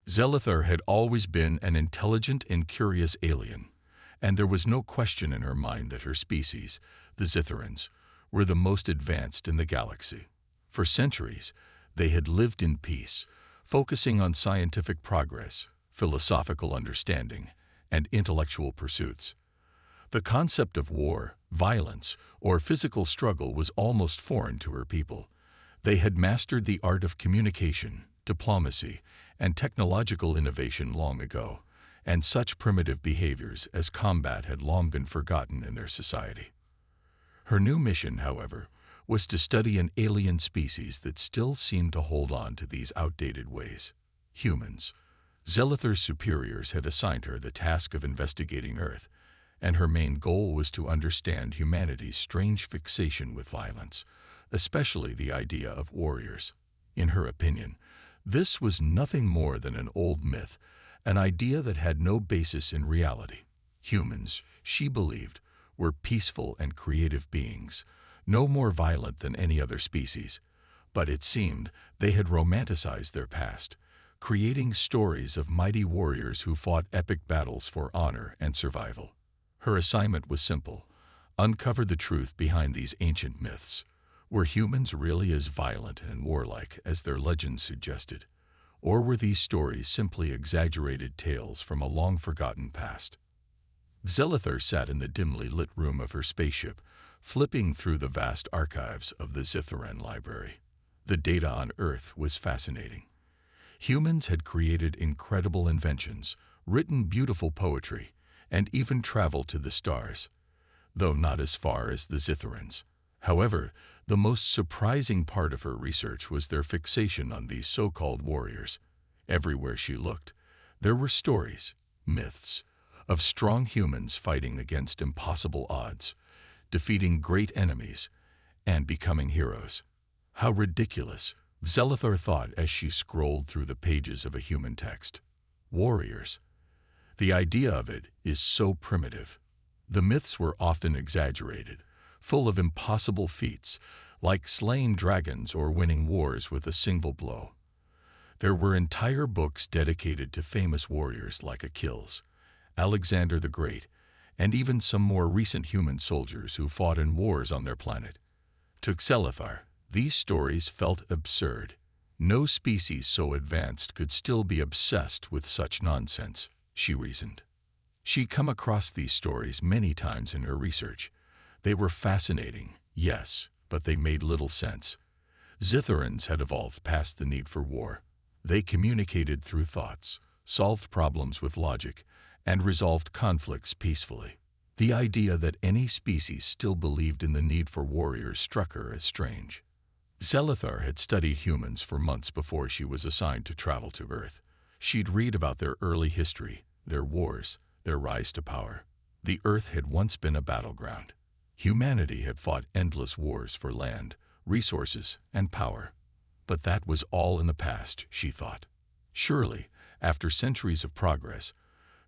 Zelithar had always been an intelligent and curious alien, and there was no question in her mind that her species, the Zitherans, were the most advanced in the galaxy. For centuries, they had lived in peace, focusing on scientific progress, philosophical understanding, and intellectual pursuits. The concept of war, violence, or physical struggle was almost foreign to her people. They had mastered the art of communication, diplomacy, and technological innovation long ago, and such primitive behaviors as combat had long been forgotten in their society. Her new mission, however, was to study an alien species that still seemed to hold on to these outdated ways: humans. Zelithar's superiors had assigned her the task of investigating Earth, and her main goal was to understand humanity's strange fixation with violence, especially the idea of warriors. In her opinion, this was nothing more than an old myth, an idea that had no basis in reality. Humans, she believed, were peaceful and creative beings, no more violent than any other species. But it seemed they had romanticized their past, creating stories of mighty warriors who fought epic battles for honor and survival. Her assignment was simple: uncover the truth behind these ancient myths. Were humans really as violent and warlike as their legends suggested? Or were these stories simply exaggerated tales from a long-forgotten past? Zelithar sat in the dimly lit room of her spaceship, flipping through the vast archives of the Zitharan library. The data on Earth was fascinating. Humans had created incredible inventions, written beautiful poetry, and even traveled to the stars, though not as far as the Zitharans. However, the most surprising part of her research was their fixation on these so-called warriors. Everywhere she looked, there were stories, myths, of strong humans fighting against impossible odds, defeating great enemies, and becoming heroes. How ridiculous, Zelithar thought as she scrolled through the pages of a human text. Warriors. The idea of it is so primitive. The myths were often exaggerated, full of impossible feats, like slaying dragons or winning wars with a single blow. There were entire books dedicated to famous warriors like Achilles, Alexander the Great, and even some more recent human soldiers who fought in wars on their planet. To Zelithar, these stories felt absurd. No species so advanced could still be obsessed with such nonsense, she reasoned. She'd come across these stories many times in her research. They were fascinating, yes, but they made little sense. Zitharans had evolved past the need for war. They communicated through thoughts, solved problems with logic, and resolved conflicts peacefully. The idea that any species still believed in the need for warriors struck her as strange. Zelithar had studied humans for months before she was assigned to travel to Earth. She'd read about their early history, their wars, their rise to power. The Earth had once been a battleground. Humanity had fought endless wars for land, resources, and power. But that was all in the past, she thought. Surely, after centuries of progress,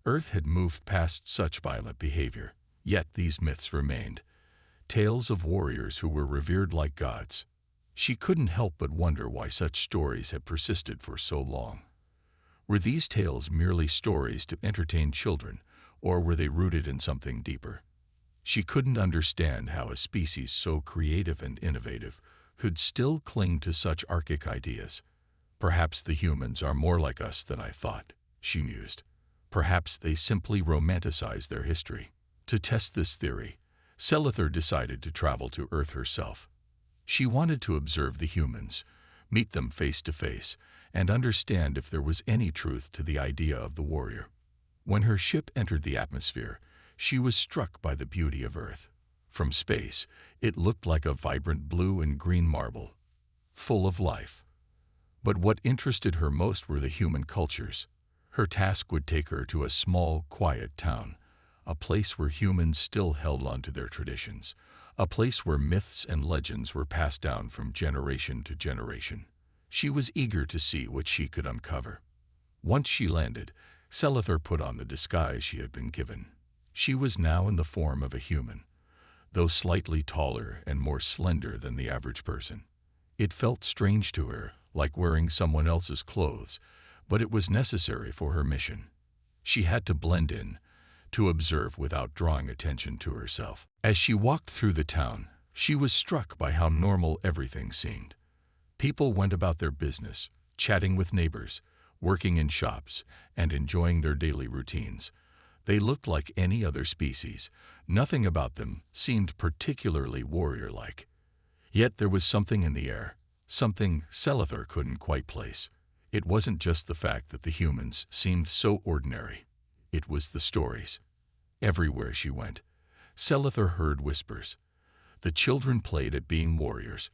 Earth had moved past such violent behavior. Yet these myths remained, tales of warriors who were revered like gods. She couldn't help but wonder why such stories had persisted for so long. Were these tales merely stories to entertain children, or were they rooted in something deeper? She couldn't understand how a species so creative and innovative could still cling to such archaic ideas. Perhaps the humans are more like us than I thought, she mused. Perhaps they simply romanticize their history. To test this theory, Zelithar decided to travel to Earth herself. She wanted to observe the humans, meet them face to face, and understand if there was any truth to the idea of the warrior. When her ship entered the atmosphere, she was struck by the beauty of Earth. From space, it looked like a vibrant blue and green marble, full of life. But what interested her most were the human cultures. Her task would take her to a small, quiet town, a place where humans still held on to their traditions, a place where myths and legends were passed down from generation to generation. She was eager to see what she could uncover. Once she landed, Zelithar put on the disguise she had been given. She was now in the form of a human, though slightly taller and more slender than the average person. It felt strange to her, like wearing someone else's clothes, but it was necessary for her mission. She had to blend in, to observe without drawing attention to herself. As she walked through the town, she was struck by how normal everything seemed. People went about their business, chatting with neighbors, working in shops, and enjoying their daily routines. They looked like any other species. Nothing about them seemed particularly warrior-like. Yet there was something in the air, something Selithar couldn't quite place. It wasn't just the fact that the humans seemed so ordinary. It was the stories. Everywhere she went, Selithar heard whispers. The children played at being warriors,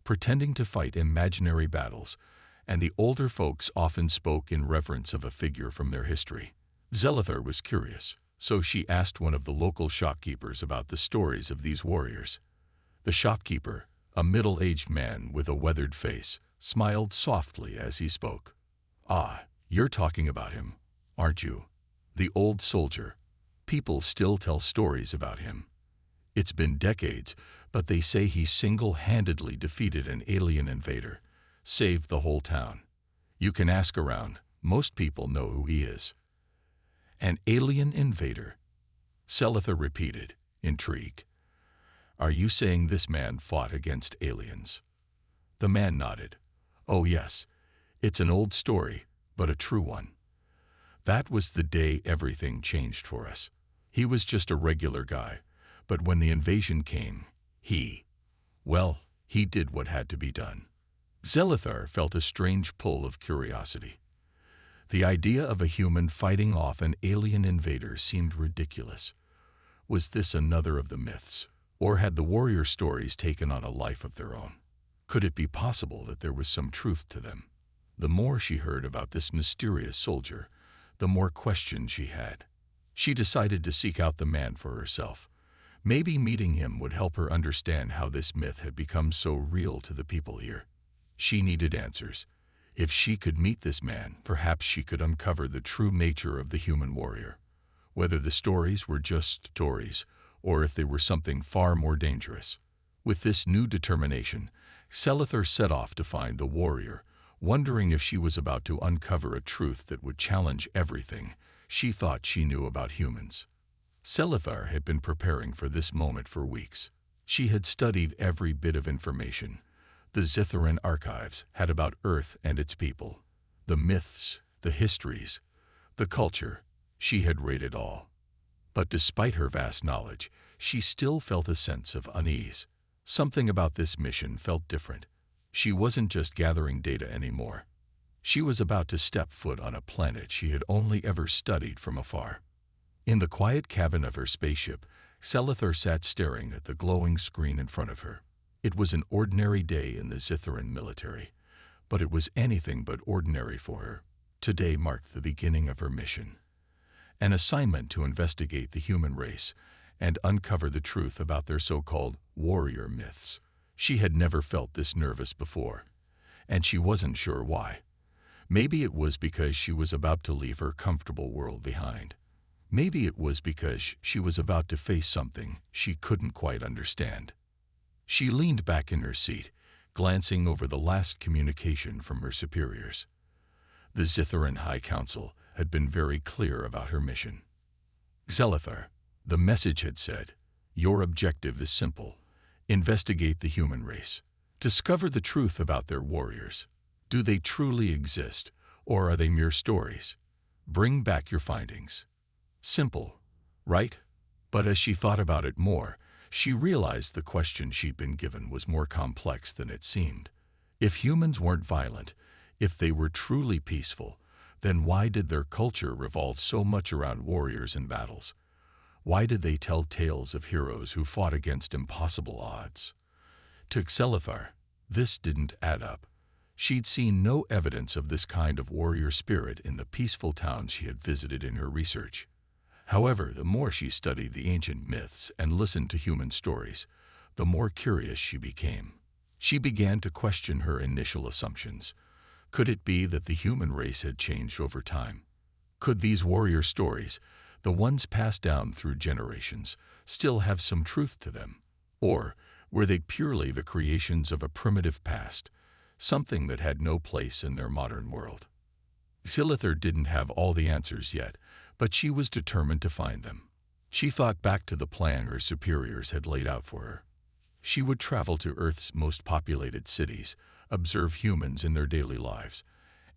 pretending to fight imaginary battles, and the older folks often spoke in reverence of a figure from their history. Selithar was curious, so she asked one of the local shopkeepers about the stories of these warriors. The shopkeeper, a middle-aged man with a weathered face, smiled softly as he spoke. "Ah, you're talking about him, aren't you? The old soldier. People still tell stories about him. It's been decades, but they say he single-handedly defeated an alien invader, saved the whole town. You can ask around. Most people know who he is." "An alien invader?" Selithar repeated, intrigued. "Are you saying this man fought against aliens?" The man nodded. "Oh yes, it's an old story, but a true one. That was the day everything changed for us. He was just a regular guy, but when the invasion came, he did what had to be done." Selithar felt a strange pull of curiosity. The idea of a human fighting off an alien invader seemed ridiculous. Was this another of the myths, or had the warrior stories taken on a life of their own? Could it be possible that there was some truth to them? The more she heard about this mysterious soldier, the more questions she had. She decided to seek out the man for herself. Maybe meeting him would help her understand how this myth had become so real to the people here. She needed answers. If she could meet this man, perhaps she could uncover the true nature of the human warrior. Whether the stories were just stories, or if they were something far more dangerous. With this new determination, Selithar set off to find the warrior, wondering if she was about to uncover a truth that would challenge everything she thought she knew about humans. Selithar had been preparing for this moment for weeks. She had studied every bit of information the Zitharan archives had about Earth and its people. The myths, the histories, the culture. She had read it all. But despite her vast knowledge, she still felt a sense of unease. Something about this mission felt different. She wasn't just gathering data anymore. She was about to step foot on a planet she had only ever studied from afar. In the quiet cabin of her spaceship, Selithar sat staring at the glowing screen in front of her. It was an ordinary day in the Zitharan military, but it was anything but ordinary for her. Today marked the beginning of her mission. An assignment to investigate the human race and uncover the truth about their so-called warrior myths. She had never felt this nervous before, and she wasn't sure why. Maybe it was because she was about to leave her comfortable world behind. Maybe it was because she was about to face something she couldn't quite understand. She leaned back in her seat, glancing over the last communication from her superiors. The Zitharan High Council had been very clear about her mission. "Selithar," the message had said, "your objective is simple. Investigate the human race. Discover the truth about their warriors. Do they truly exist, or are they mere stories? Bring back your findings." Simple, right? But as she thought about it more, she realized the question she'd been given was more complex than it seemed. If humans weren't violent, if they were truly peaceful, then why did their culture revolve so much around warriors and battles? Why did they tell tales of heroes who fought against impossible odds? To Selithar, this didn't add up. She'd seen no evidence of this kind of warrior spirit in the peaceful towns she had visited in her research. However, the more she studied the ancient myths and listened to human stories, the more curious she became. She began to question her initial assumptions. Could it be that the human race had changed over time? Could these warrior stories, the ones passed down through generations, still have some truth to them? Or were they purely the creations of a primitive past, something that had no place in their modern world? Zilithar didn't have all the answers yet, but she was determined to find them. She thought back to the plan her superiors had laid out for her. She would travel to Earth's most populated cities, observe humans in their daily lives,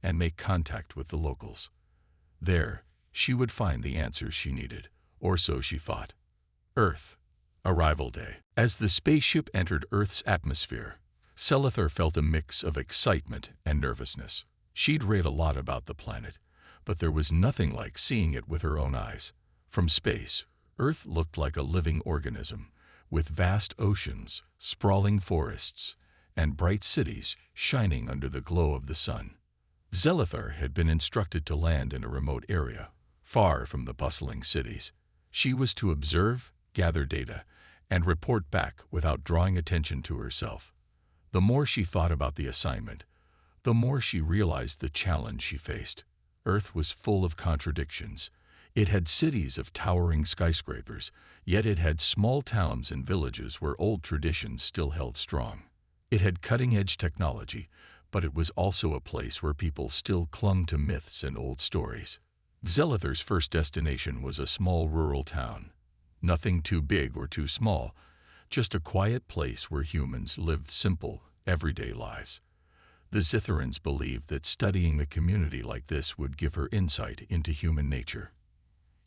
and make contact with the locals. There, she would find the answers she needed, or so she thought. Earth. Arrival day. As the spaceship entered Earth's atmosphere, Zilithar felt a mix of excitement and nervousness. She'd read a lot about the planet, but there was nothing like seeing it with her own eyes. From space, Earth looked like a living organism, with vast oceans, sprawling forests, and bright cities shining under the glow of the sun. Zilithar had been instructed to land in a remote area, far from the bustling cities. She was to observe, gather data, and report back without drawing attention to herself. The more she thought about the assignment, the more she realized the challenge she faced. Earth was full of contradictions. It had cities of towering skyscrapers, yet it had small towns and villages where old traditions still held strong. It had cutting-edge technology, but it was also a place where people still clung to myths and old stories. Zilithar's first destination was a small rural town. Nothing too big or too small, just a quiet place where humans lived simple, everyday lives. The Zitharans believed that studying a community like this would give her insight into human nature.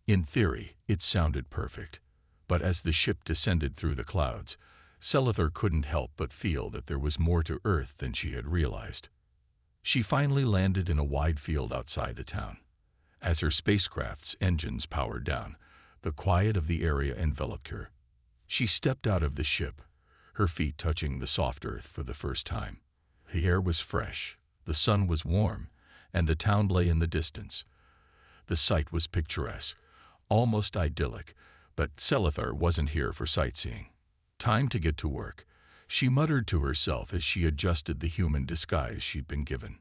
In theory, it sounded perfect, but as the ship descended through the clouds, Zilithar couldn't help but feel that there was more to Earth than she had realized. She finally landed in a wide field outside the town. As her spacecraft's engines powered down, the quiet of the area enveloped her. She stepped out of the ship, her feet touching the soft earth for the first time. The air was fresh, the sun was warm, and the town lay in the distance. The sight was picturesque, almost idyllic, but Zilithar wasn't here for sightseeing. Time to get to work, she muttered to herself as she adjusted the human disguise she'd been given.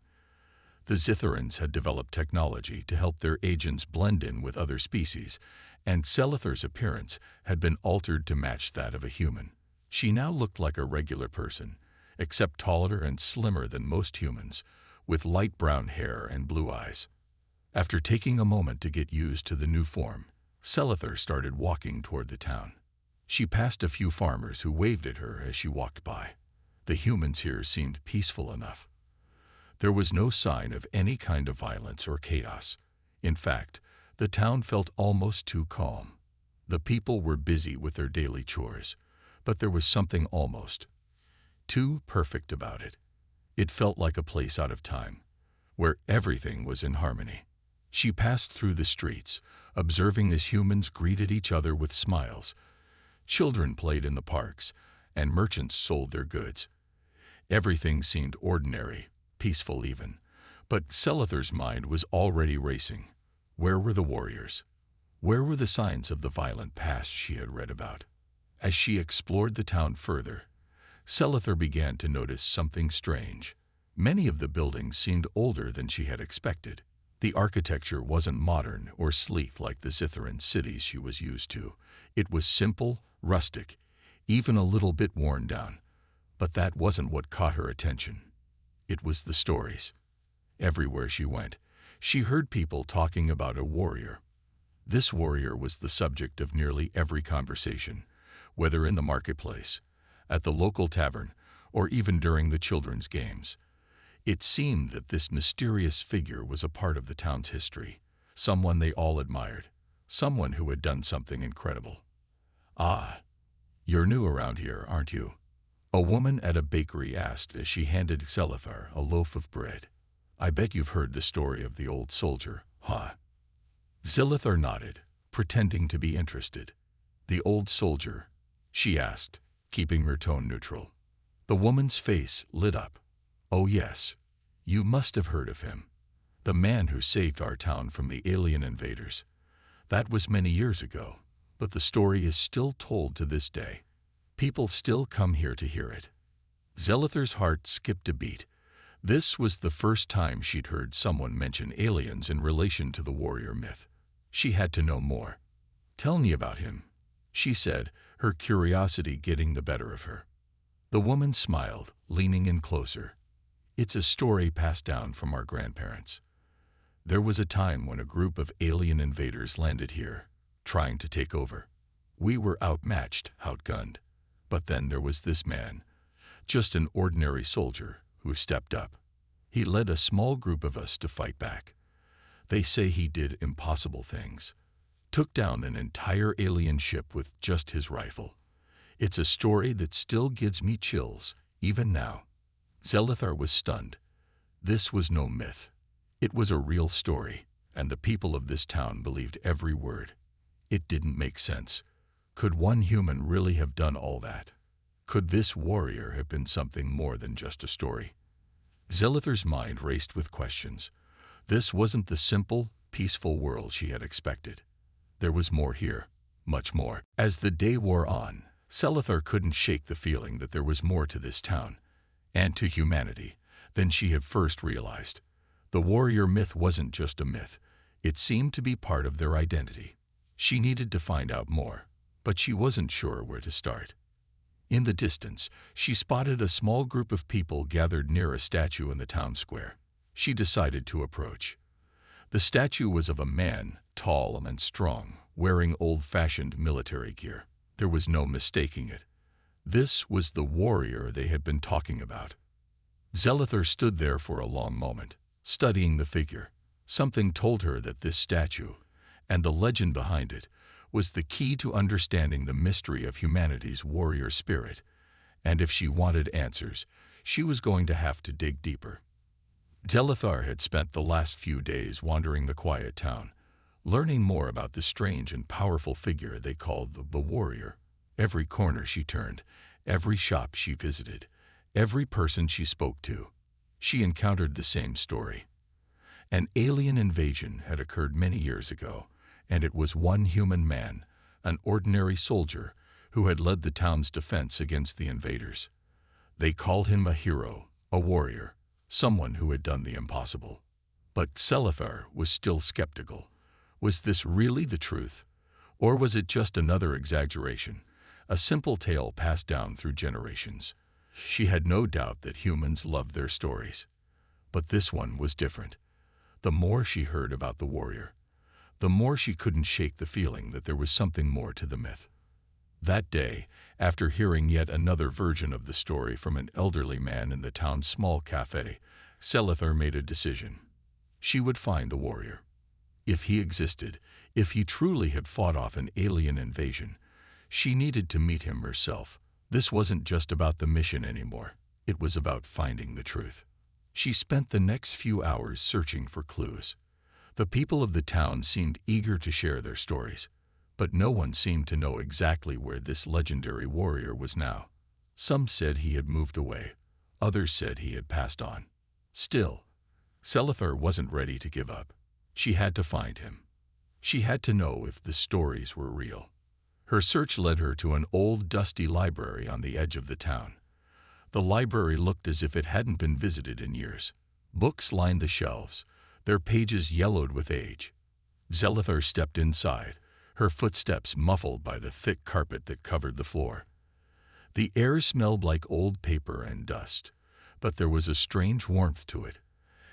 The Zitharans had developed technology to help their agents blend in with other species, and Zilithar's appearance had been altered to match that of a human. She now looked like a regular person, except taller and slimmer than most humans, with light brown hair and blue eyes. After taking a moment to get used to the new form, Zilithar started walking toward the town. She passed a few farmers who waved at her as she walked by. The humans here seemed peaceful enough. There was no sign of any kind of violence or chaos. In fact, the town felt almost too calm. The people were busy with their daily chores, but there was something almost too perfect about it. It felt like a place out of time, where everything was in harmony. She passed through the streets, observing as humans greeted each other with smiles. Children played in the parks, and merchants sold their goods. Everything seemed ordinary, peaceful even, but Zilithar's mind was already racing. Where were the warriors? Where were the signs of the violent past she had read about? As she explored the town further, Zilithar began to notice something strange. Many of the buildings seemed older than she had expected. The architecture wasn't modern or sleek like the Zitharan cities she was used to. It was simple, rustic, even a little bit worn down. But that wasn't what caught her attention. It was the stories. Everywhere she went, she heard people talking about a warrior. This warrior was the subject of nearly every conversation, whether in the marketplace, at the local tavern, or even during the children's games. It seemed that this mysterious figure was a part of the town's history, someone they all admired, someone who had done something incredible. "Ah, you're new around here, aren't you?" A woman at a bakery asked as she handed Zilithar a loaf of bread. "I bet you've heard the story of the old soldier, huh?" Zilithar nodded, pretending to be interested. "The old soldier?" she asked, keeping her tone neutral. The woman's face lit up. "Oh yes, you must have heard of him. The man who saved our town from the alien invaders. That was many years ago, but the story is still told to this day. People still come here to hear it." Zilithar's heart skipped a beat. This was the first time she'd heard someone mention aliens in relation to the warrior myth. She had to know more. "Tell me about him," she said, her curiosity getting the better of her. The woman smiled, leaning in closer. "It's a story passed down from our grandparents. There was a time when a group of alien invaders landed here, trying to take over. We were outmatched, outgunned. But then there was this man, just an ordinary soldier, who stepped up. He led a small group of us to fight back. They say he did impossible things. Took down an entire alien ship with just his rifle. It's a story that still gives me chills, even now. Zelithar was stunned. This was no myth. It was a real story, and the people of this town believed every word. It didn't make sense. Could one human really have done all that? Could this warrior have been something more than just a story? Zelithar's mind raced with questions. This wasn't the simple, peaceful world she had expected. There was more here, much more. As the day wore on, Zelithar couldn't shake the feeling that there was more to this town, and to humanity, than she had first realized. The warrior myth wasn't just a myth. It seemed to be part of their identity. She needed to find out more, but she wasn't sure where to start. In the distance, she spotted a small group of people gathered near a statue in the town square. She decided to approach. The statue was of a man, tall and strong, wearing old-fashioned military gear. There was no mistaking it. This was the warrior they had been talking about. Zelithar stood there for a long moment, studying the figure. Something told her that this statue, and the legend behind it, was the key to understanding the mystery of humanity's warrior spirit, and if she wanted answers, she was going to have to dig deeper. Zelithar had spent the last few days wandering the quiet town, learning more about the strange and powerful figure they called the warrior. Every corner she turned, every shop she visited, every person she spoke to, she encountered the same story. An alien invasion had occurred many years ago, and it was one human man, an ordinary soldier, who had led the town's defense against the invaders. They called him a hero, a warrior, someone who had done the impossible. But Zelithar was still skeptical. Was this really the truth? Or was it just another exaggeration, a simple tale passed down through generations? She had no doubt that humans loved their stories. But this one was different. The more she heard about the warrior, the more she couldn't shake the feeling that there was something more to the myth. That day, after hearing yet another version of the story from an elderly man in the town's small cafe, Zelithar made a decision. She would find the warrior. If he existed, if he truly had fought off an alien invasion, she needed to meet him herself. This wasn't just about the mission anymore. It was about finding the truth. She spent the next few hours searching for clues. The people of the town seemed eager to share their stories, but no one seemed to know exactly where this legendary warrior was now. Some said he had moved away. Others said he had passed on. Still, Zelithar wasn't ready to give up. She had to find him. She had to know if the stories were real. Her search led her to an old, dusty library on the edge of the town. The library looked as if it hadn't been visited in years. Books lined the shelves, their pages yellowed with age. Zelithar stepped inside, her footsteps muffled by the thick carpet that covered the floor. The air smelled like old paper and dust, but there was a strange warmth to it,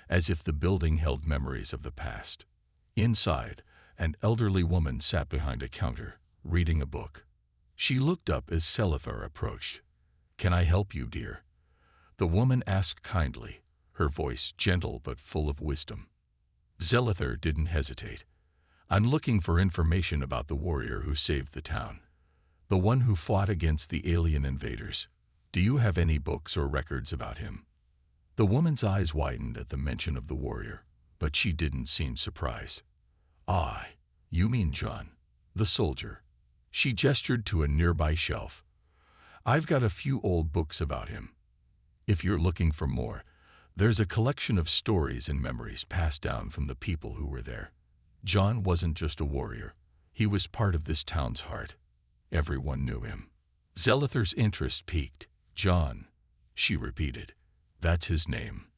as if the building held memories of the past. Inside, an elderly woman sat behind a counter, reading a book. She looked up as Zelithar approached. "Can I help you, dear?" The woman asked kindly, her voice gentle but full of wisdom. Zelithar didn't hesitate. "I'm looking for information about the warrior who saved the town, the one who fought against the alien invaders. Do you have any books or records about him?" The woman's eyes widened at the mention of the warrior, but she didn't seem surprised. "Ah, you mean John, the soldier." She gestured to a nearby shelf. "I've got a few old books about him. If you're looking for more, there's a collection of stories and memories passed down from the people who were there. John wasn't just a warrior. He was part of this town's heart. Everyone knew him." Zelithar's interest piqued. "John," she repeated. "That's his name."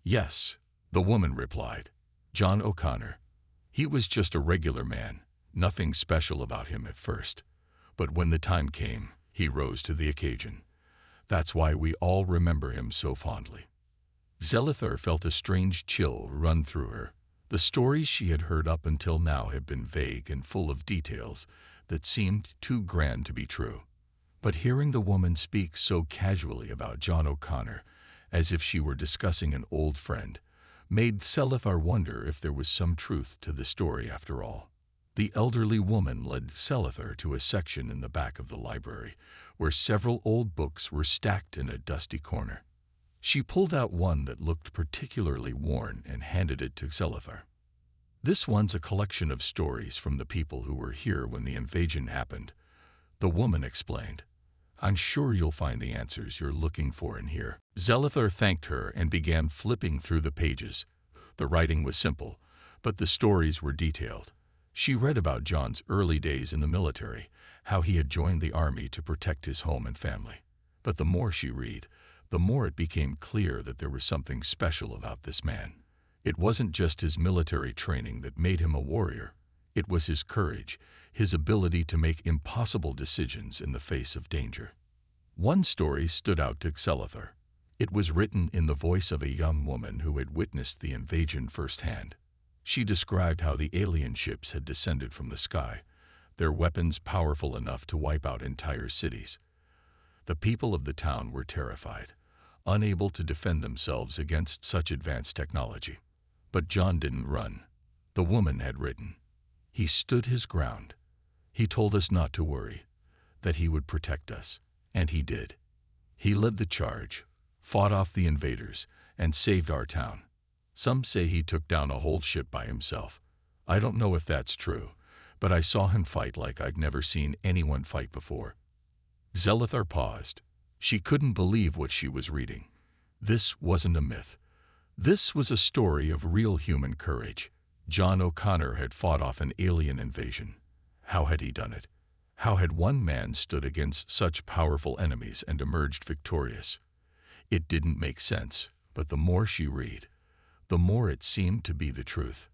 "Yes," the woman replied. "John O'Connor. He was just a regular man, nothing special about him at first. But when the time came, he rose to the occasion. That's why we all remember him so fondly." Zelithar felt a strange chill run through her. The stories she had heard up until now had been vague and full of details that seemed too grand to be true. But hearing the woman speak so casually about John O'Connor, as if she were discussing an old friend, made Selithar wonder if there was some truth to the story after all. The elderly woman led Selithar to a section in the back of the library, where several old books were stacked in a dusty corner. She pulled out one that looked particularly worn and handed it to Selithar. "This one's a collection of stories from the people who were here when the invasion happened," the woman explained. "I'm sure you'll find the answers you're looking for in here." Selithar thanked her and began flipping through the pages. The writing was simple, but the stories were detailed. She read about John's early days in the military, how he had joined the army to protect his home and family. But the more she read, the more it became clear that there was something special about this man. It wasn't just his military training that made him a warrior. It was his courage, his ability to make impossible decisions in the face of danger. One story stood out to Selithar. It was written in the voice of a young woman who had witnessed the invasion firsthand. She described how the alien ships had descended from the sky, their weapons powerful enough to wipe out entire cities. The people of the town were terrified, unable to defend themselves against such advanced technology. But John didn't run. The woman had written. He stood his ground. He told us not to worry, that he would protect us, and he did. He led the charge, fought off the invaders, and saved our town. Some say he took down a whole ship by himself. I don't know if that's true, but I saw him fight like I'd never seen anyone fight before. Selithar paused. She couldn't believe what she was reading. This wasn't a myth. This was a story of real human courage. John O'Connor had fought off an alien invasion. How had he done it? How had one man stood against such powerful enemies and emerged victorious? It didn't make sense, but the more she read, the more it seemed to be the truth.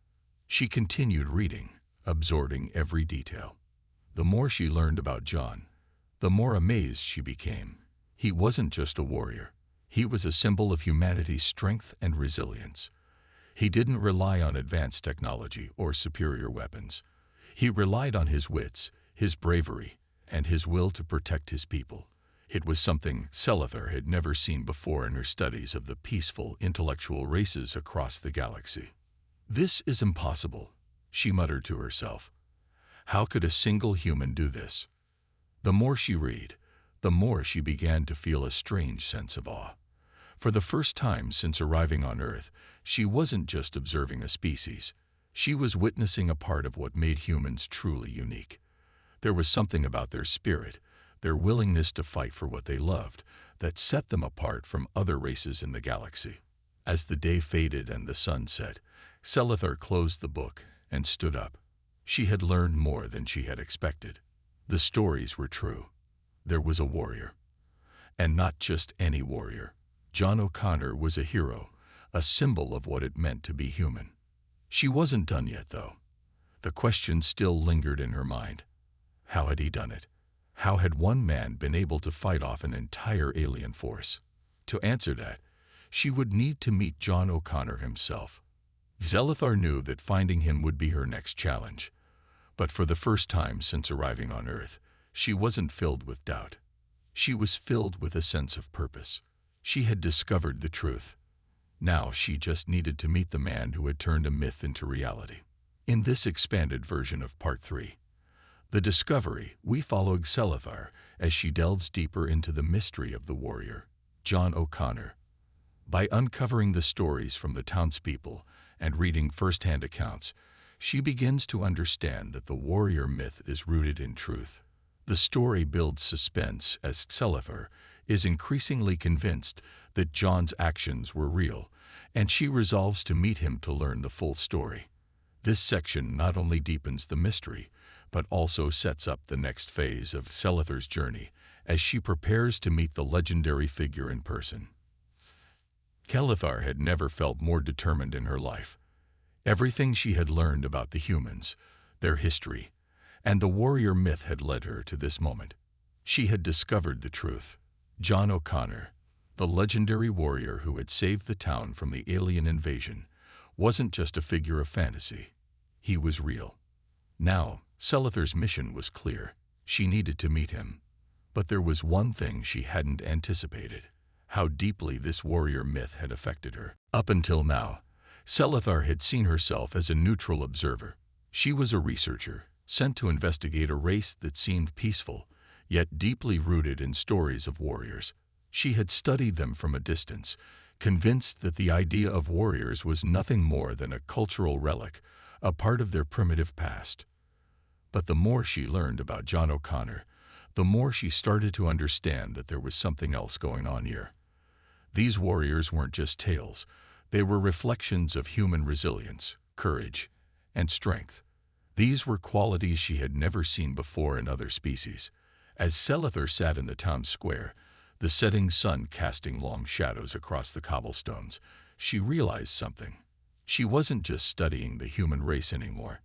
She continued reading, absorbing every detail. The more she learned about John, the more amazed she became. He wasn't just a warrior. He was a symbol of humanity's strength and resilience. He didn't rely on advanced technology or superior weapons. He relied on his wits, his bravery, and his will to protect his people. It was something Selithar had never seen before in her studies of the peaceful, intellectual races across the galaxy. "This is impossible," she muttered to herself. "How could a single human do this?" The more she read, the more she began to feel a strange sense of awe. For the first time since arriving on Earth, she wasn't just observing a species. She was witnessing a part of what made humans truly unique. There was something about their spirit, their willingness to fight for what they loved, that set them apart from other races in the galaxy. As the day faded and the sun set, Selithar closed the book and stood up. She had learned more than she had expected. The stories were true. There was a warrior. And not just any warrior. John O'Connor was a hero, a symbol of what it meant to be human. She wasn't done yet, though. The question still lingered in her mind. How had he done it? How had one man been able to fight off an entire alien force? To answer that, she would need to meet John O'Connor himself. Selithar knew that finding him would be her next challenge. But for the first time since arriving on Earth, she wasn't filled with doubt. She was filled with a sense of purpose. She had discovered the truth. Now she just needed to meet the man who had turned a myth into reality. In this expanded version of Part 3, The Discovery, we followed Selithar as she delves deeper into the mystery of the warrior, John O'Connor. By uncovering the stories from the townspeople and reading first-hand accounts, she begins to understand that the warrior myth is rooted in truth. The story builds suspense as Selithar is increasingly convinced that John's actions were real, and she resolves to meet him to learn the full story. This section not only deepens the mystery, but also sets up the next phase of Selithar's journey as she prepares to meet the legendary figure in person. Selithar had never felt more determined in her life. Everything she had learned about the humans, their history, and the warrior myth had led her to this moment. She had discovered the truth. John O'Connor, the legendary warrior who had saved the town from the alien invasion, wasn't just a figure of fantasy. He was real. Now, Selithur's mission was clear. She needed to meet him. But there was one thing she hadn't anticipated: how deeply this warrior myth had affected her. Up until now, Selithur had seen herself as a neutral observer. She was a researcher, sent to investigate a race that seemed peaceful, yet deeply rooted in stories of warriors. She had studied them from a distance, convinced that the idea of warriors was nothing more than a cultural relic, a part of their primitive past. But the more she learned about John O'Connor, the more she started to understand that there was something else going on here. These warriors weren't just tales. They were reflections of human resilience, courage, and strength. These were qualities she had never seen before in other species. As Selithur sat in the town square, the setting sun casting long shadows across the cobblestones, she realized something. She wasn't just studying the human race anymore.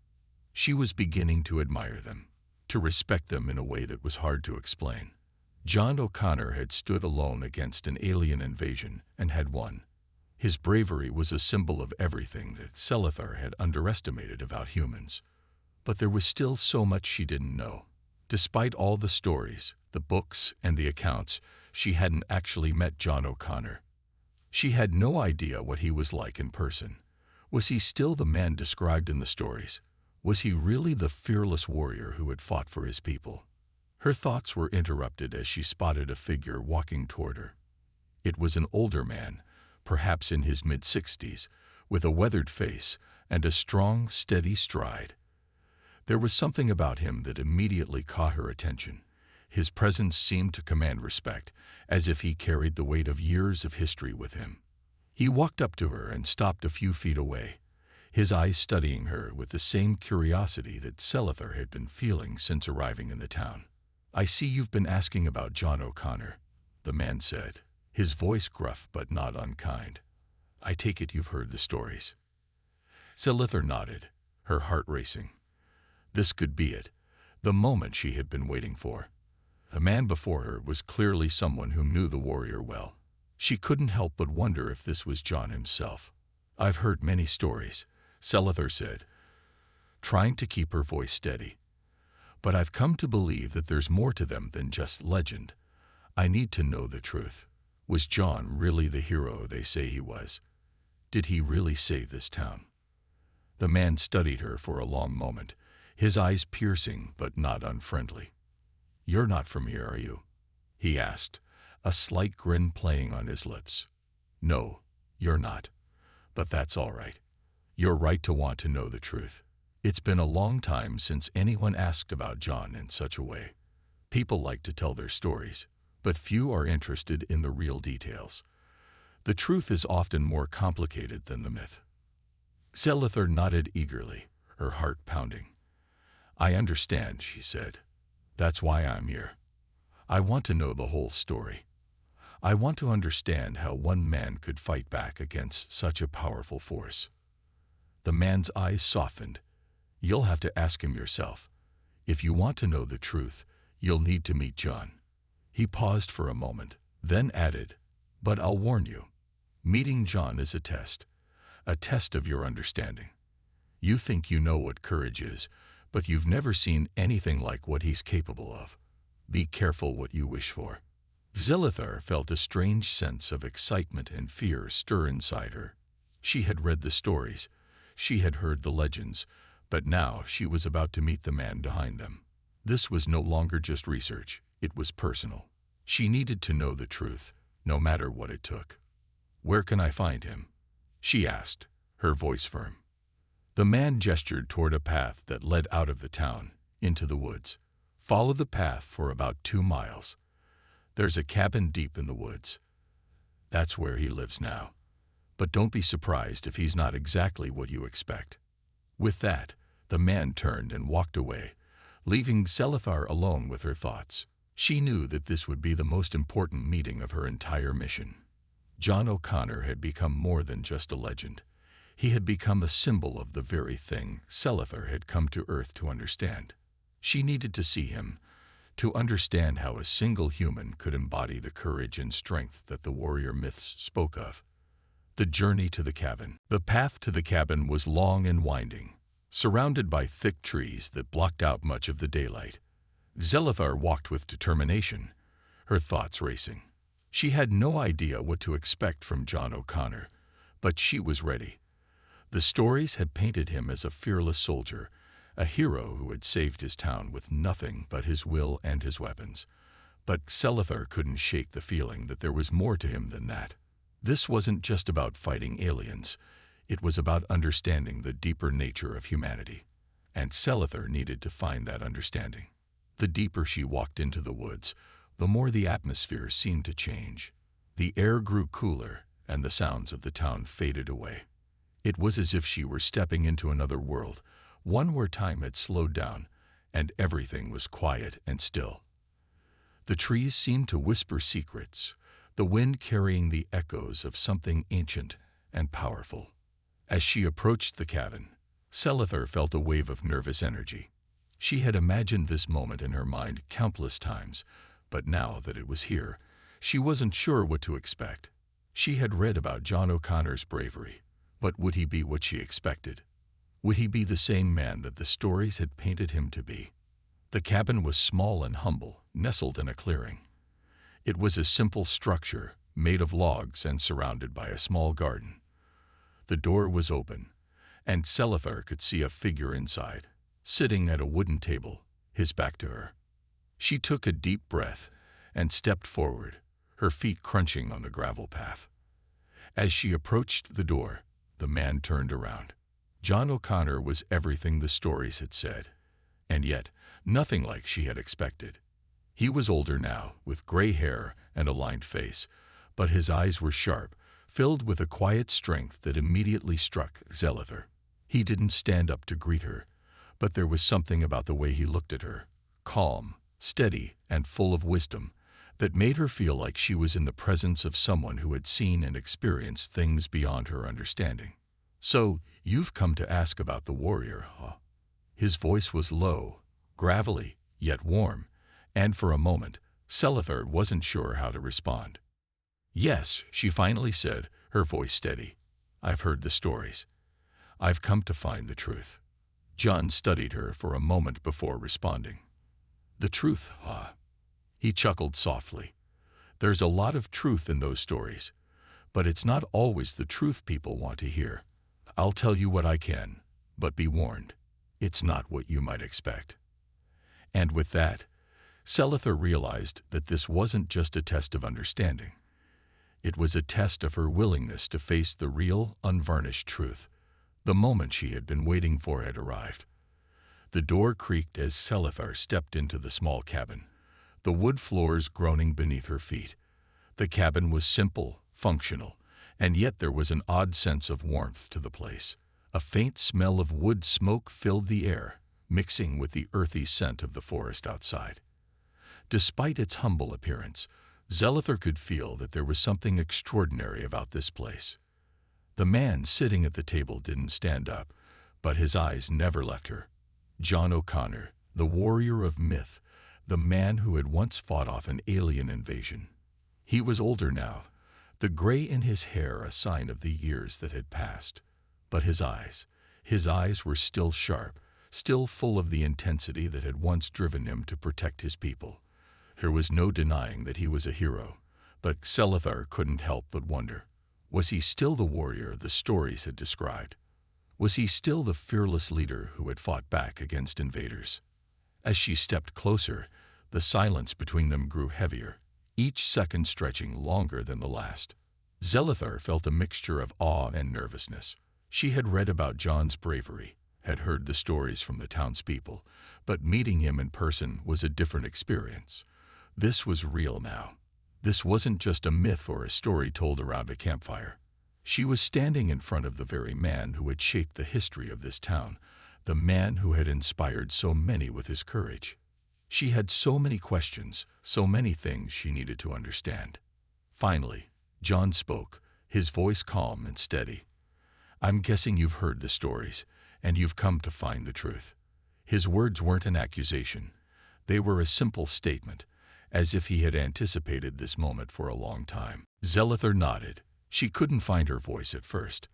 She was beginning to admire them, to respect them in a way that was hard to explain. John O'Connor had stood alone against an alien invasion and had won. His bravery was a symbol of everything that Selithur had underestimated about humans. But there was still so much she didn't know. Despite all the stories, the books, and the accounts, she hadn't actually met John O'Connor. She had no idea what he was like in person. Was he still the man described in the stories? Was he really the fearless warrior who had fought for his people? Her thoughts were interrupted as she spotted a figure walking toward her. It was an older man, perhaps in his mid-60s, with a weathered face and a strong, steady stride. There was something about him that immediately caught her attention. His presence seemed to command respect, as if he carried the weight of years of history with him. He walked up to her and stopped a few feet away, his eyes studying her with the same curiosity that Selithur had been feeling since arriving in the town. "I see you've been asking about John O'Connor," the man said, his voice gruff but not unkind. "I take it you've heard the stories." Selithur nodded, her heart racing. This could be it, the moment she had been waiting for. The man before her was clearly someone who knew the warrior well. She couldn't help but wonder if this was John himself. "I've heard many stories," Selithur said, trying to keep her voice steady. "But I've come to believe that there's more to them than just legend. I need to know the truth. Was John really the hero they say he was? Did he really save this town?" The man studied her for a long moment, his eyes piercing but not unfriendly. "You're not from here, are you?" he asked, a slight grin playing on his lips. "No, you're not. But that's all right. You're right to want to know the truth. It's been a long time since anyone asked about John in such a way. People like to tell their stories, but few are interested in the real details. The truth is often more complicated than the myth." Selithur nodded eagerly, her heart pounding. "I understand," she said. "That's why I'm here. I want to know the whole story. I want to understand how one man could fight back against such a powerful force." The man's eyes softened. "You'll have to ask him yourself. If you want to know the truth, you'll need to meet John." He paused for a moment, then added, "But I'll warn you, meeting John is a test of your understanding. You think you know what courage is, but you've never seen anything like what he's capable of. Be careful what you wish for." Selithur felt a strange sense of excitement and fear stir inside her. She had read the stories, she had heard the legends, but now she was about to meet the man behind them. This was no longer just research, it was personal. She needed to know the truth, no matter what it took. "Where can I find him?" she asked, her voice firm. The man gestured toward a path that led out of the town, into the woods. "Follow the path for about 2 miles. There's a cabin deep in the woods. That's where he lives now. But don't be surprised if he's not exactly what you expect." With that, the man turned and walked away, leaving Selithur alone with her thoughts. She knew that this would be the most important meeting of her entire mission. John O'Connor had become more than just a legend. He had become a symbol of the very thing Selithur had come to Earth to understand. She needed to see him, to understand how a single human could embody the courage and strength that the warrior myths spoke of. The journey to the cabin. The path to the cabin was long and winding, surrounded by thick trees that blocked out much of the daylight. Zelithar walked with determination, her thoughts racing. She had no idea what to expect from John O'Connor, but she was ready. The stories had painted him as a fearless soldier, a hero who had saved his town with nothing but his will and his weapons. But Zelithar couldn't shake the feeling that there was more to him than that. This wasn't just about fighting aliens. It was about understanding the deeper nature of humanity. And Zelithar needed to find that understanding. The deeper she walked into the woods, the more the atmosphere seemed to change. The air grew cooler, and the sounds of the town faded away. It was as if she were stepping into another world, one where time had slowed down, and everything was quiet and still. The trees seemed to whisper secrets, the wind carrying the echoes of something ancient and powerful. As she approached the cabin, Zelithar felt a wave of nervous energy. She had imagined this moment in her mind countless times, but now that it was here, she wasn't sure what to expect. She had read about John O'Connor's bravery, but would he be what she expected? Would he be the same man that the stories had painted him to be? The cabin was small and humble, nestled in a clearing. It was a simple structure, made of logs and surrounded by a small garden. The door was open, and Zelithar could see a figure inside, sitting at a wooden table, his back to her. She took a deep breath and stepped forward, her feet crunching on the gravel path. As she approached the door, the man turned around. John O'Connor was everything the stories had said, and yet nothing like she had expected. He was older now, with gray hair and a lined face, but his eyes were sharp, filled with a quiet strength that immediately struck Zelithar. He didn't stand up to greet her, but there was something about the way he looked at her, calm, steady, and full of wisdom, that made her feel like she was in the presence of someone who had seen and experienced things beyond her understanding. "So, you've come to ask about the warrior, huh?" His voice was low, gravelly, yet warm, and for a moment, Zelithar wasn't sure how to respond. "Yes," she finally said, her voice steady. "I've heard the stories. I've come to find the truth." John studied her for a moment before responding. "The truth, huh?" He chuckled softly. "There's a lot of truth in those stories, but it's not always the truth people want to hear. I'll tell you what I can, but be warned, it's not what you might expect." And with that, Zelithar realized that this wasn't just a test of understanding. It was a test of her willingness to face the real, unvarnished truth. The moment she had been waiting for had arrived. The door creaked as Zelithar stepped into the small cabin, the wood floors groaning beneath her feet. The cabin was simple, functional, and yet there was an odd sense of warmth to the place. A faint smell of wood smoke filled the air, mixing with the earthy scent of the forest outside. Despite its humble appearance, Zelithar could feel that there was something extraordinary about this place. The man sitting at the table didn't stand up, but his eyes never left her. John O'Connor, the warrior of myth, the man who had once fought off an alien invasion. He was older now, the gray in his hair a sign of the years that had passed. But his eyes were still sharp, still full of the intensity that had once driven him to protect his people. There was no denying that he was a hero, but Zelithar couldn't help but wonder. Was he still the warrior the stories had described? Was he still the fearless leader who had fought back against invaders? As she stepped closer, the silence between them grew heavier, each second stretching longer than the last. Zelithar felt a mixture of awe and nervousness. She had read about John's bravery, had heard the stories from the townspeople, but meeting him in person was a different experience. This was real now. This wasn't just a myth or a story told around a campfire. She was standing in front of the very man who had shaped the history of this town, the man who had inspired so many with his courage. She had so many questions, so many things she needed to understand. Finally, John spoke, his voice calm and steady. "I'm guessing you've heard the stories, and you've come to find the truth." His words weren't an accusation. They were a simple statement, as if he had anticipated this moment for a long time. Zelithar nodded, She couldn't find her voice at first,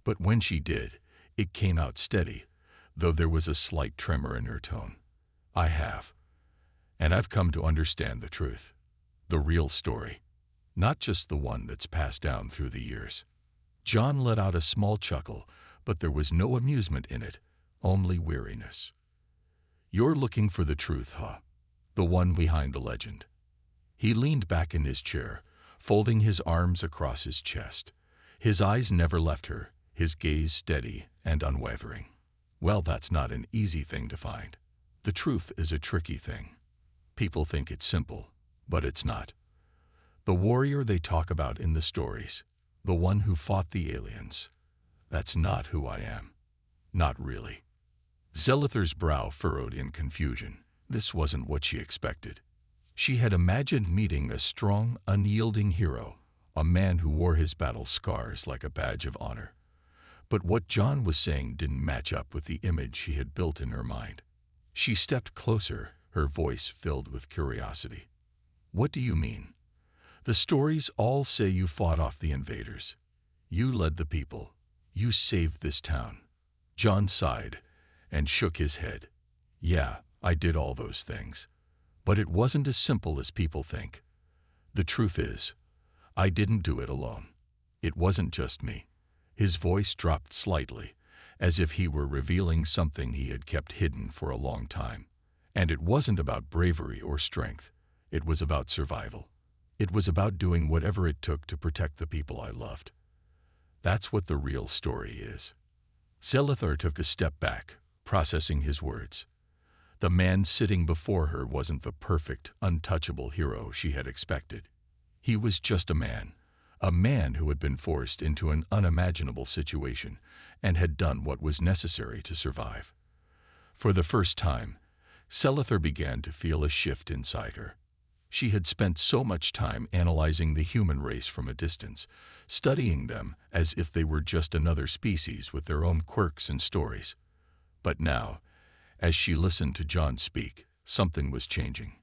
but when she did, it came out steady, though there was a slight tremor in her tone. I have. And I've come to understand the truth. The real story. Not just the one that's passed down through the years. John let out a small chuckle, but there was no amusement in it, only weariness. You're looking for the truth, huh? The one behind the legend. He leaned back in his chair, folding his arms across his chest. His eyes never left her, his gaze steady and unwavering. Well, that's not an easy thing to find. The truth is a tricky thing. People think it's simple, but it's not. The warrior they talk about in the stories, the one who fought the aliens, that's not who I am. Not really. Zelither's brow furrowed in confusion. This wasn't what she expected. She had imagined meeting a strong, unyielding hero, a man who wore his battle scars like a badge of honor. But what John was saying didn't match up with the image she had built in her mind. She stepped closer, her voice filled with curiosity. What do you mean? The stories all say you fought off the invaders. You led the people. You saved this town. John sighed and shook his head. Yeah, I did all those things. But it wasn't as simple as people think. The truth is, I didn't do it alone. It wasn't just me. His voice dropped slightly, as if he were revealing something he had kept hidden for a long time. And it wasn't about bravery or strength. It was about survival. It was about doing whatever it took to protect the people I loved. That's what the real story is. Zelithar took a step back, processing his words. The man sitting before her wasn't the perfect, untouchable hero she had expected. He was just a man who had been forced into an unimaginable situation and had done what was necessary to survive. For the first time, Zelithar began to feel a shift inside her. She had spent so much time analyzing the human race from a distance, studying them as if they were just another species with their own quirks and stories. But now, as she listened to John speak, something was changing.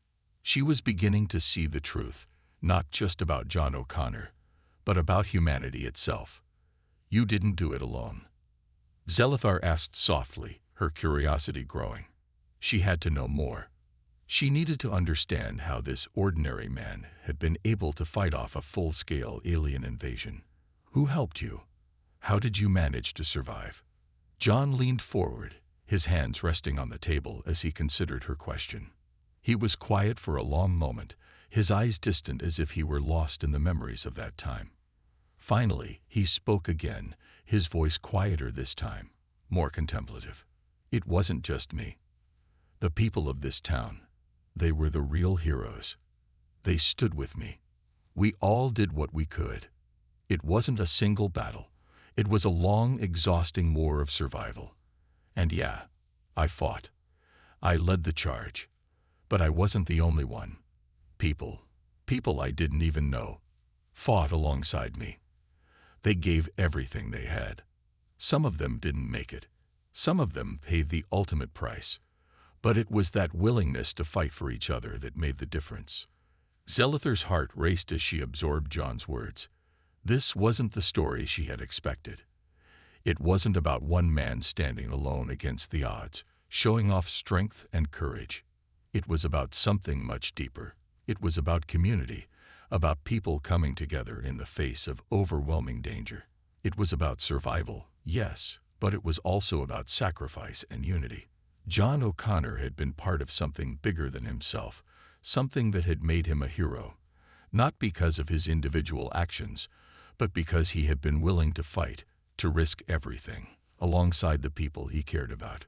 She was beginning to see the truth, not just about John O'Connor, but about humanity itself. You didn't do it alone. Zelithar asked softly, her curiosity growing. She had to know more. She needed to understand how this ordinary man had been able to fight off a full-scale alien invasion. Who helped you? How did you manage to survive? John leaned forward, his hands resting on the table as he considered her question. He was quiet for a long moment, his eyes distant as if he were lost in the memories of that time. Finally, he spoke again, his voice quieter this time, more contemplative. It wasn't just me. The people of this town, they were the real heroes. They stood with me. We all did what we could. It wasn't a single battle. It was a long, exhausting war of survival. And yeah, I fought. I led the charge. But I wasn't the only one. People I didn't even know, fought alongside me. They gave everything they had. Some of them didn't make it. Some of them paid the ultimate price. But it was that willingness to fight for each other that made the difference. Zelithar's heart raced as she absorbed John's words. This wasn't the story she had expected. It wasn't about one man standing alone against the odds, showing off strength and courage. It was about something much deeper. It was about community, about people coming together in the face of overwhelming danger. It was about survival, yes, but it was also about sacrifice and unity. John O'Connor had been part of something bigger than himself, something that had made him a hero, not because of his individual actions, but because he had been willing to fight, to risk everything, alongside the people he cared about.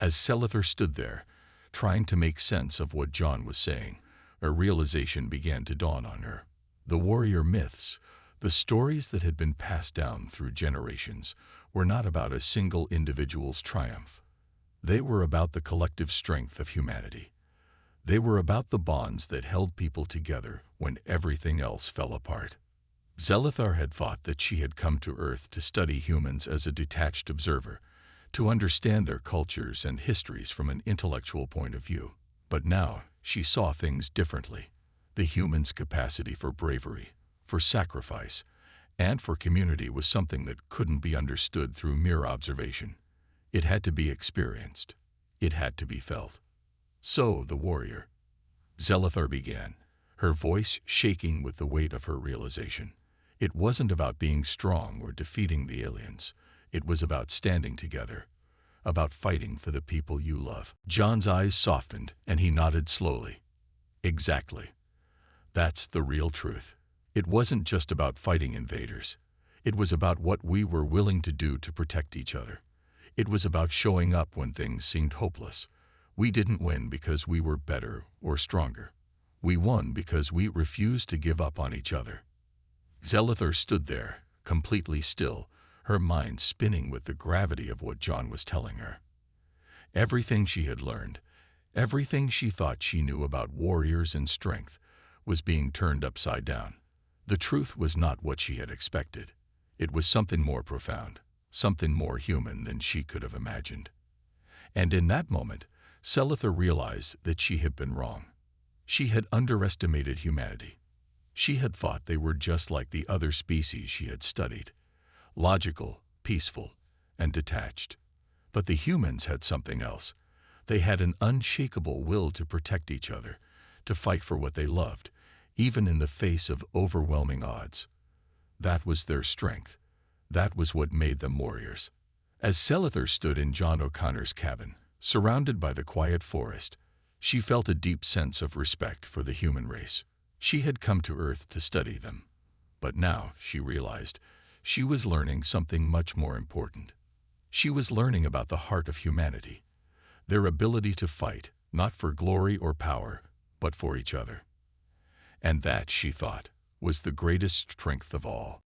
As Zelithar stood there, trying to make sense of what John was saying, a realization began to dawn on her. The warrior myths, the stories that had been passed down through generations, were not about a single individual's triumph. They were about the collective strength of humanity. They were about the bonds that held people together when everything else fell apart. Zelithar had thought that she had come to Earth to study humans as a detached observer, to understand their cultures and histories from an intellectual point of view. But now she saw things differently. The humans' capacity for bravery, for sacrifice, And for community was something that couldn't be understood through mere observation. It had to be experienced. It had to be felt. So the warrior, Zelithar began, her voice shaking with the weight of her realization. It wasn't about being strong or defeating the aliens. It was about standing together, about fighting for the people you love. John's eyes softened and he nodded slowly. Exactly. That's the real truth. It wasn't just about fighting invaders. It was about what we were willing to do to protect each other. It was about showing up when things seemed hopeless. We didn't win because we were better or stronger. We won because we refused to give up on each other. Zelithar stood there, completely still, her mind spinning with the gravity of what John was telling her. Everything she had learned, everything she thought she knew about warriors and strength, was being turned upside down. The truth was not what she had expected. It was something more profound, something more human than she could have imagined. And in that moment, Zelithar realized that she had been wrong. She had underestimated humanity. She had thought they were just like the other species she had studied, logical, peaceful, and detached. But the humans had something else. They had an unshakable will to protect each other, to fight for what they loved, even in the face of overwhelming odds. That was their strength. That was what made them warriors. As Zelithar stood in John O'Connor's cabin, surrounded by the quiet forest, she felt a deep sense of respect for the human race. She had come to Earth to study them. But now, she realized, she was learning something much more important. She was learning about the heart of humanity, their ability to fight, not for glory or power, but for each other. And that, she thought, was the greatest strength of all.